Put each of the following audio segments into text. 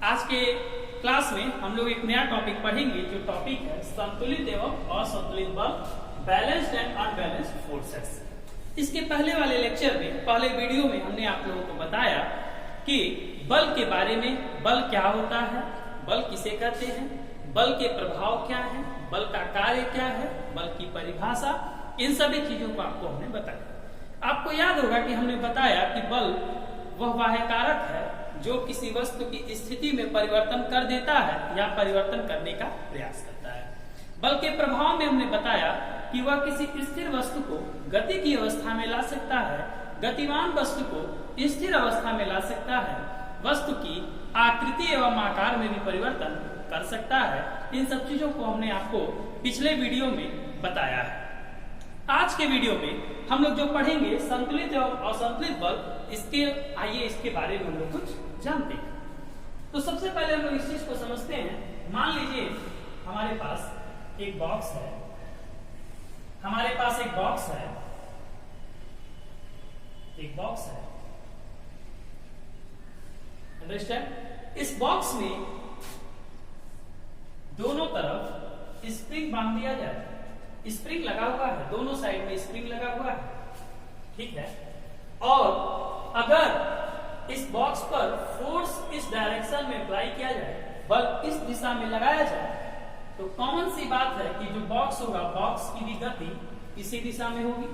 आज के क्लास में हम लोग एक नया टॉपिक पढ़ेंगे जो टॉपिक है संतुलित एवं असंतुलित बल, बैलेंस्ड एंड अनबैलेंस्ड फोर्सेस। इसके पहले वाले लेक्चर में, पहले वीडियो में हमने आप लोगों को बताया कि बल के बारे में, बल क्या होता है, बल किसे कहते हैं, बल के प्रभाव क्या है, बल का कार्य क्या है, बल की परिभाषा, इन सभी चीजों को आपको हमने बताया। आपको याद होगा कि हमने बताया कि बल वह बाह्य कारक है जो किसी वस्तु की स्थिति में परिवर्तन कर देता है या परिवर्तन करने का प्रयास करता है। बल के प्रभाव में हमने बताया कि वह किसी स्थिर वस्तु को गति की अवस्था में ला सकता है, गतिमान वस्तु को स्थिर अवस्था में ला सकता है, वस्तु की आकृति एवं आकार में भी परिवर्तन कर सकता है। इन सब चीजों को हमने आपको पिछले वीडियो में बताया है। आज के वीडियो में हम लोग जो पढ़ेंगे संतुलित एवं असंतुलित बल, आइए इसके बारे में हम लोग कुछ जानते हैं। तो सबसे पहले हम लोग इस चीज को समझते हैं। मान लीजिए हमारे पास एक बॉक्स है, अंडरस्टैंड। इस बॉक्स में दोनों तरफ स्प्रिंग बांध दिया जाए, स्प्रिंग लगा हुआ है, दोनों साइड में स्प्रिंग लगा हुआ है, ठीक है। और अगर इस बॉक्स पर फोर्स इस डायरेक्शन में अप्लाई किया जाए, बल इस दिशा में लगाया जाए, तो कॉमन सी बात है कि जो बॉक्स होगा, बॉक्स की भी गति इसी दिशा में होगी।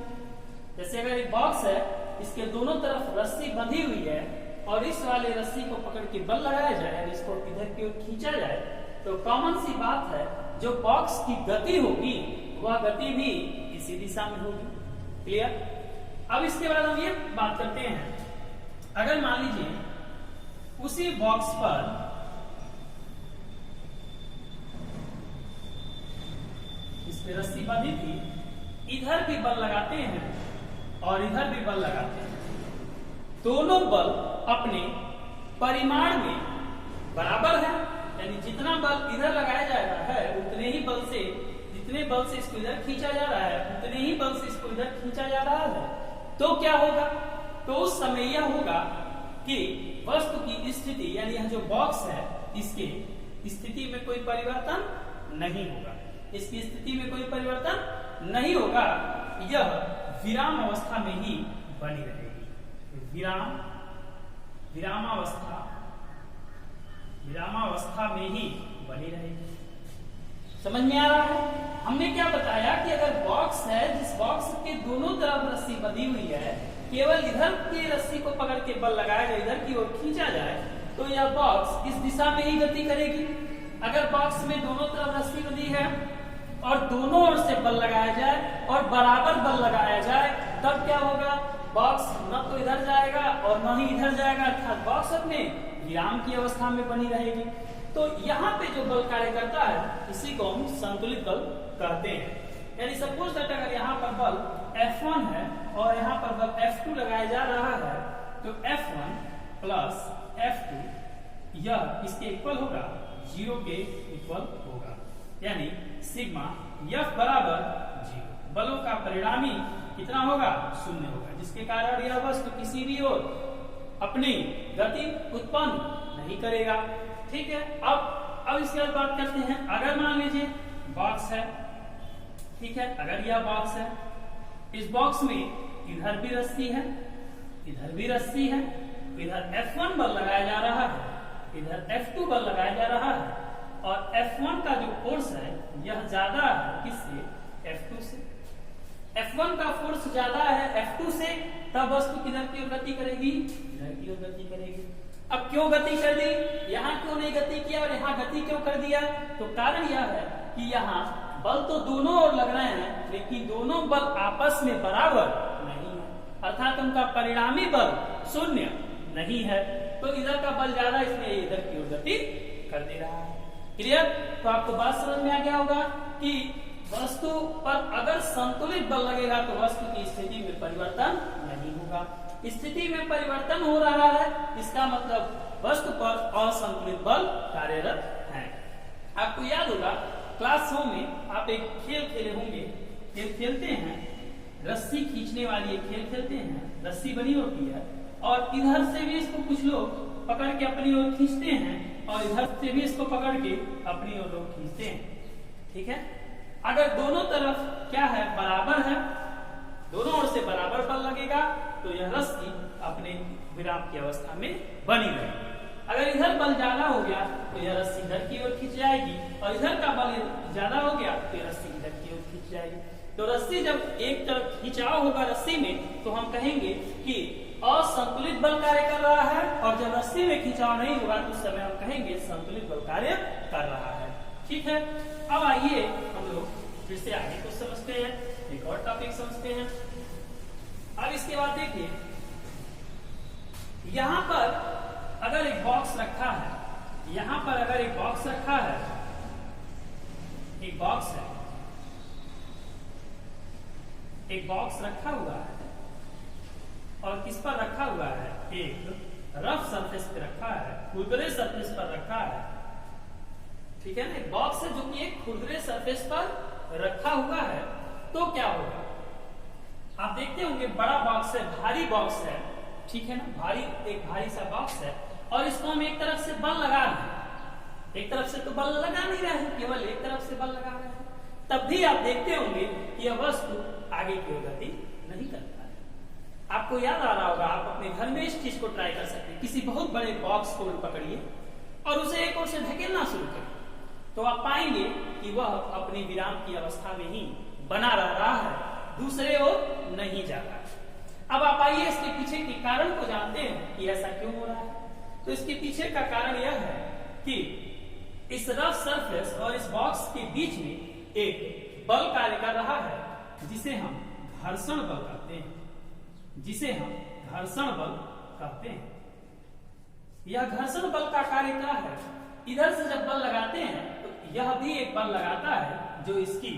जैसे अगर एक बॉक्स है, इसके दोनों तरफ रस्सी बंधी हुई है और इस वाले रस्सी को पकड़ के बल लगाया जाए, इसको इधर की ओर खींचा जाए, तो कॉमन सी बात है जो बॉक्स की गति होगी वह गति भी इसी दिशा में होगी। क्लियर। अब इसके बाद हम ये बात करते हैं, अगर मान लीजिए उसी बॉक्स पर इस पे रस्सी बंधी थी, इधर भी बल लगाते हैं और इधर भी बल लगाते हैं, दोनों बल अपने परिमाण में बराबर है, यानी जितना बल इधर लगाया जा रहा है उतने ही बल से, जितने बल से इसको इधर खींचा जा रहा है उतने ही बल से इसको इधर खींचा जा रहा है। तो क्या होगा? तो उस समय यह होगा कि वस्तु की स्थिति, यानी यह जो बॉक्स है इसके स्थिति में कोई परिवर्तन नहीं होगा, इसकी स्थिति में कोई परिवर्तन नहीं होगा, यह विराम अवस्था में ही बनी रहेगी। विरामावस्था में ही बनी रहेगी। समझ में आ रहा है? हमने क्या बताया कि अगर बॉक्स है, जिस बॉक्स के दोनों तरफ रस्सी बंधी हुई है, केवल इधर की रस्सी को पकड़ के बल लगाया जाए, इधर की ओर खींचा जाए, तो यह बॉक्स इस दिशा में ही गति करेगी। अगर बॉक्स में दोनों तरफ रस्सी बंधी है और दोनों ओर से बल लगाया जाए और बराबर बल लगाया जाए, तब क्या होगा? बॉक्स न तो इधर जाएगा और न ही इधर जाएगा, अर्थात बॉक्स अपने विराम की अवस्था में बनी रहेगी। तो यहाँ पे जो बल कार्य करता है इसी को हम संतुलित बल कहते हैं। यानी सपोज दैट अगर यहाँ पर बल F1 है और यहाँ पर बल F2 लगाया जा रहा है, तो F1 प्लस F2 यह इसके इक्वल होगा, 0 के इक्वल होगा, यानी सिग्मा F बराबर 0। बलों का परिणामी कितना होगा? 0 होगा, जिसके कारण यह वस्तु किसी भी ओर अपनी गति उत्पन्न नहीं करेगा। ठीक है। अब इसके बाद बात करते हैं, अगर मान लीजिए बॉक्स है, ठीक है, अगर यह बॉक्स है, इस बॉक्स में इधर भी रस्सी है, इधर भी रस्सी है, इधर F1 बल लगाया जा रहा है, इधर F2 बल लगाया जा रहा है, और F1 का जो फोर्स है यह ज्यादा है किससे? F2 से। F1 का फोर्स ज्यादा है F2 से, तब वस्तु किधर की ओर गति करेगी? इधर की ओर गति करेगी। अब क्यों गति कर दी? यहाँ क्यों नहीं गति किया और यहाँ गति क्यों कर दिया? तो कारण यह है कि यहाँ बल तो दोनों ओर लग रहे हैं, लेकिन दोनों बल आपस में बराबर नहीं है, अर्थात उनका परिणामी बल 0 नहीं है। तो इधर का बल ज्यादा, इसलिए इधर की ओर गति कर दे रहा है। क्लियर? तो आपको बात समझ में आ गया होगा कि वस्तु पर अगर संतुलित बल लगेगा तो वस्तु की स्थिति में परिवर्तन नहीं होगा। स्थिति में परिवर्तन हो रहा है, इसका मतलब वस्तु पर असंतुलित बल कार्यरत है। आपको याद होगा क्लासों में आप एक खेल खेले होंगे, खेल खेलते हैं, रस्सी खींचने वाली एक खेल खेलते हैं, रस्सी बनी होती है और इधर से भी इसको कुछ लोग पकड़ के अपनी ओर खींचते हैं और इधर से भी इसको पकड़ के अपनी ओर लोग खींचते हैं। ठीक है, अगर दोनों तरफ क्या है, बराबर है, दोनों ओर से बराबर बल लगेगा तो यह रस्सी अपने विराम की अवस्था में बनी रहेगी। अगर इधर बल ज्यादा हो गया तो यह रस्सी इधर की ओर खींच जाएगी और इधर का बल ज्यादा हो गया तो यह रस्सी इधर की ओर खींच जाएगी। तो रस्सी जब एक तरफ खिंचाव होगा रस्सी में तो हम कहेंगे कि असंतुलित बल कार्य कर रहा है, और जब रस्सी में खिंचाव नहीं होगा तो उस समय हम कहेंगे संतुलित बल कार्य कर रहा है। ठीक है, अब आइए हम लोग फिर से आगे को समझते हैं, एक और टॉपिक समझते हैं। अब इसके बाद देखिए, यहां पर अगर एक बॉक्स रखा है, यहां पर अगर एक बॉक्स रखा है, एक बॉक्स है, एक बॉक्स रखा हुआ है और किस पर रखा हुआ है, एक रफ सरफेस पे रखा है, खुरदरे सरफेस पर रखा है। ठीक है ना, एक बॉक्स है जो कि एक खुरदरे सरफेस पर रखा हुआ है, तो क्या होगा, आप देखते होंगे बड़ा बॉक्स है, भारी बॉक्स है, ठीक है ना, एक भारी सा बॉक्स है और इसको हम एक तरफ से बल लगा रहे हैं, एक तरफ से तो बल लगा नहीं रहे हैं, केवल एक तरफ से बल लगा रहे हैं, तब भी आप देखते होंगे कि यह वस्तु आगे की ओर गति नहीं करता है। आपको याद आ रहा होगा, आप अपने घर में इस चीज को ट्राई कर सकते हैं, किसी बहुत बड़े बॉक्स को पकड़िए और उसे एक ओर से ढकेलना शुरू करिए तो आप पाएंगे कि वह अपनी विराम की अवस्था में ही बना रह रहा है, दूसरे ओर नहीं जा रहा है। अब आप आइए इसके पीछे के कारण को जानते हैं कि ऐसा क्यों हो रहा है। तो इसके पीछे का कारण यह है कि इस रफ सरफेस और इस बॉक्स के बीच में एक बल कार्य कर रहा है जिसे हम घर्षण बल कहते हैं, जिसे हम घर्षण बल कहते हैं। यह घर्षण बल का कार्य क्या है, इधर से जब बल लगाते हैं तो यह भी एक बल लगाता है जो इसकी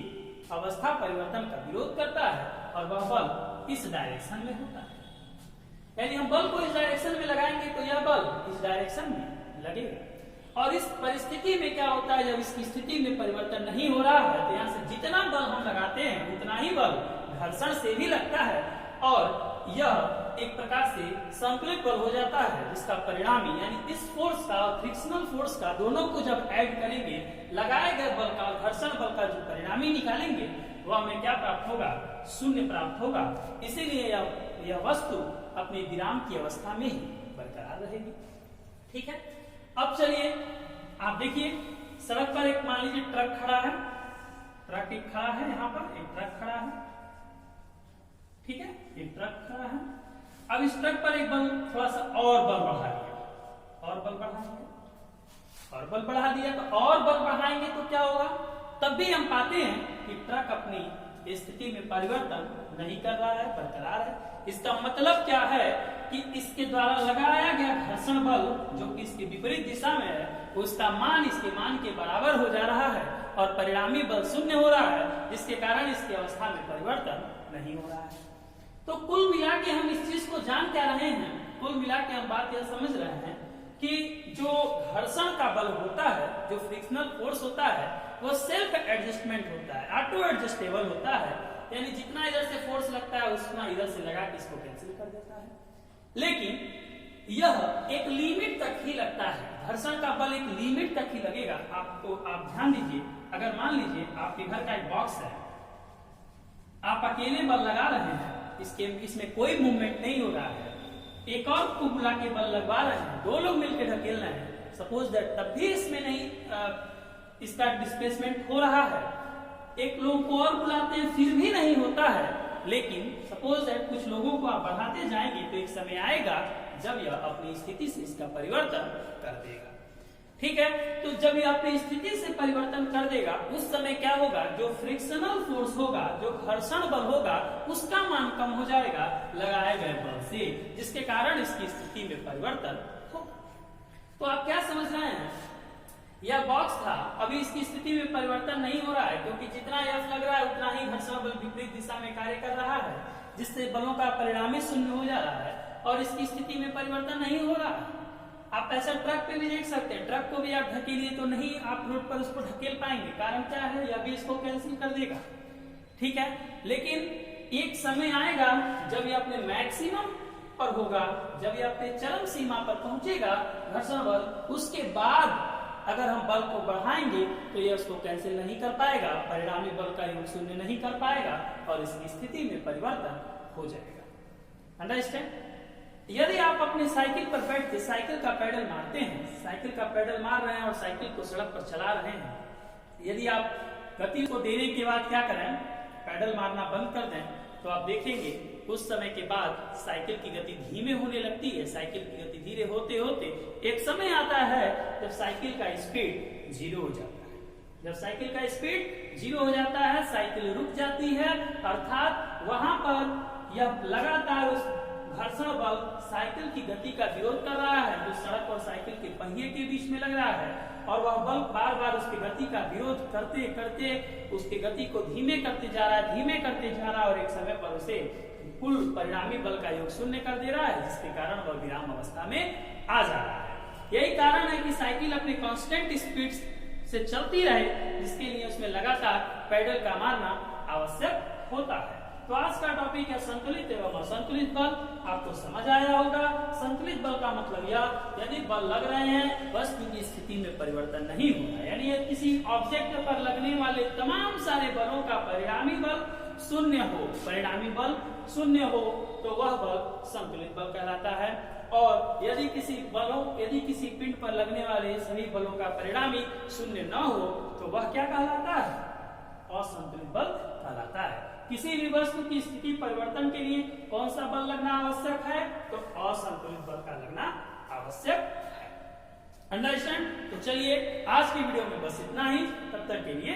अवस्था परिवर्तन का विरोध करता है और वह बल इस डायरेक्शन में होता है। यानी हम बल को इस डायरेक्शन में लगाएंगे तो यह बल इस डायरेक्शन में लगेगा। और इस परिस्थिति में क्या होता है, जब इसकी स्थिति में परिवर्तन नहीं हो रहा है तो यहाँ से जितना बल हम लगाते हैं उतना ही बल घर्षण से भी लगता है और यह एक प्रकार से संतुलित बल हो जाता है, जिसका परिणामी यानी इस फोर्स का और फ्रिक्शनल फोर्स का दोनों को जब ऐड करेंगे, लगाए गए बल का और घर्षण बल का जो परिणामी निकालेंगे वह हमें क्या प्राप्त होगा, शून्य प्राप्त होगा। इसीलिए यह वस्तु अपनी विराम की अवस्था में ही बरकरार रहेगी। ठीक है, अब चलिए आप देखिए, सड़क पर एक मान लीजिए ट्रक खड़ा है, ट्रक एक खड़ा है, यहाँ पर एक ट्रक खड़ा है, ठीक है, एक ट्रक खड़ा है। अब इस ट्रक पर एक बल, थोड़ा सा और बल बढ़ा दिया, और बल बढ़ा दिया, और बल बढ़ा दिया, तो और बल बढ़ाएंगे तो क्या होगा, तब भी हम पाते हैं कि ट्रक अपनी स्थिति में परिवर्तन नहीं कर रहा है, बरकरार है। इसका मतलब क्या है कि इसके द्वारा लगाया गया घर्षण बल जो कि इसके विपरीत दिशा में है, उसका मान इसके मान के बराबर हो जा रहा है और परिणामी बल शून्य हो रहा है, जिसके कारण इसकी अवस्था में परिवर्तन नहीं हो रहा है। तो कुल मिला के हम इस चीज को जान क्या रहे हैं, कुल मिला के हम बात यह समझ रहे हैं कि जो घर्षण का बल होता है, जो फ्रिक्शनल फोर्स होता है, वो सेल्फ एडजस्टमेंट होता है, ऑटो एडजस्टेबल होता है। यानी जितना इधर से फोर्स लगता है उतना इधर से लगा के इसको कैंसिल कर देता है। लेकिन यह एक लिमिट तक ही लगता है, घर्षण का बल एक लिमिट तक ही लगेगा। आप ध्यान दीजिए, अगर मान लीजिए आपके घर का एक बॉक्स है, आप अकेले बल लगा रहे हैं, इसमें कोई मूवमेंट नहीं हो रहा है, एक और को बुला के बल लगवा रहे हैं, दो लोग मिलकर ढकेल रहे हैं, सपोज दैट, तब भी इसमें नहीं इसका डिस्प्लेसमेंट हो रहा है, एक लोग को और बुलाते हैं फिर भी नहीं होता है, लेकिन सपोज दैट कुछ लोगों को आप बढ़ाते जाएंगे तो एक समय आएगा जब यह अपनी स्थिति से इसका परिवर्तन कर देगा। ठीक है, तो जब यह अपनी स्थिति से परिवर्तन कर देगा उस समय क्या होगा, जो फ्रिक्शनल फोर्स होगा, जो घर्षण बल होगा, उसका मान कम हो जाएगा लगाए गए बल से, जिसके कारण इसकी स्थिति में परिवर्तन होगा। तो आप क्या समझ रहे हैं, यह बॉक्स था, अभी इसकी स्थिति में परिवर्तन नहीं हो रहा है क्योंकि जितना F लग रहा है उतना ही घर्षण बल विपरीत दिशा में कार्य कर रहा है, जिससे बलों का परिणामी शून्य हो जा रहा है और इसकी स्थिति में परिवर्तन नहीं हो रहा है। आप ऐसा ट्रक पे भी देख सकते हैं, ट्रक को भी आप ढकेलिए तो नहीं आप रोड पर उसको ढकेल पाएंगे, कारण क्या है, यह भी इसको कैंसिल कर देगा। ठीक है, लेकिन एक समय आएगा जब ये अपने मैक्सिमम पर होगा। जब ये अपने चरम सीमा पर पहुंचेगा घर्षण बल, उसके बाद अगर हम बल को बढ़ाएंगे तो ये उसको कैंसिल नहीं कर पाएगा, परिणामी बल का योग शून्य नहीं कर पाएगा और इसकी स्थिति में परिवर्तन हो जाएगा। अंडरस्टैंड? यदि आप अपने साइकिल पर बैठ के साइकिल का पेडल मारते हैं, साइकिल का पेडल मार रहे हैं और साइकिल को सड़क पर चला रहे हैं, यदि आप गति को देने के बाद क्या करें, पेडल मारना बंद कर दें, तो आप देखेंगे कुछ समय के बाद साइकिल की गति धीमे होने लगती है। साइकिल की गति धीरे होते होते एक समय आता है जब साइकिल का स्पीड 0 हो जाता है। जब साइकिल का स्पीड 0 हो जाता है, साइकिल रुक जाती है, अर्थात वहां पर यह लगातार उस घर्षण बल साइकिल की गति का विरोध कर रहा है, जो सड़क और साइकिल के पहिए के बीच में लग रहा है, और वह बल बार बार उसकी गति का विरोध करते करते उसकी गति को धीमे करते जा रहा है, धीमे करते जा रहा है, और एक समय पर उसे कुल परिणामी बल का योग शून्य कर दे रहा है, जिसके कारण वह विराम अवस्था में आ जा रहा है। यही कारण है कि साइकिल अपने कांस्टेंट स्पीड से चलती रहे, जिसके लिए उसमें लगातार पेडल का मारना आवश्यक होता है। तो आज का टॉपिक है संतुलित एवं असंतुलित बल। आपको समझ आया होगा। संतुलित बल का मतलब यह, यदि बल लग रहे हैं, वस्तु की स्थिति में परिवर्तन नहीं हो रहा है, यानी किसी ऑब्जेक्ट पर लगने वाले तमाम सारे बलों का परिणामी बल शून्य हो, परिणामी बल शून्य हो, तो वह बल संतुलित बल कहलाता है। और यदि किसी पिंड पर लगने वाले सभी बलों का परिणामी शून्य न हो, तो वह क्या कहलाता है? असंतुलित बल कहलाता है। किसी भी वस्तु की स्थिति परिवर्तन के लिए कौन सा बल लगना आवश्यक है? तो असंतुलित बल का लगना आवश्यक है। अंडरस्टैंड? तो चलिए आज की वीडियो में बस इतना ही। तब तक के लिए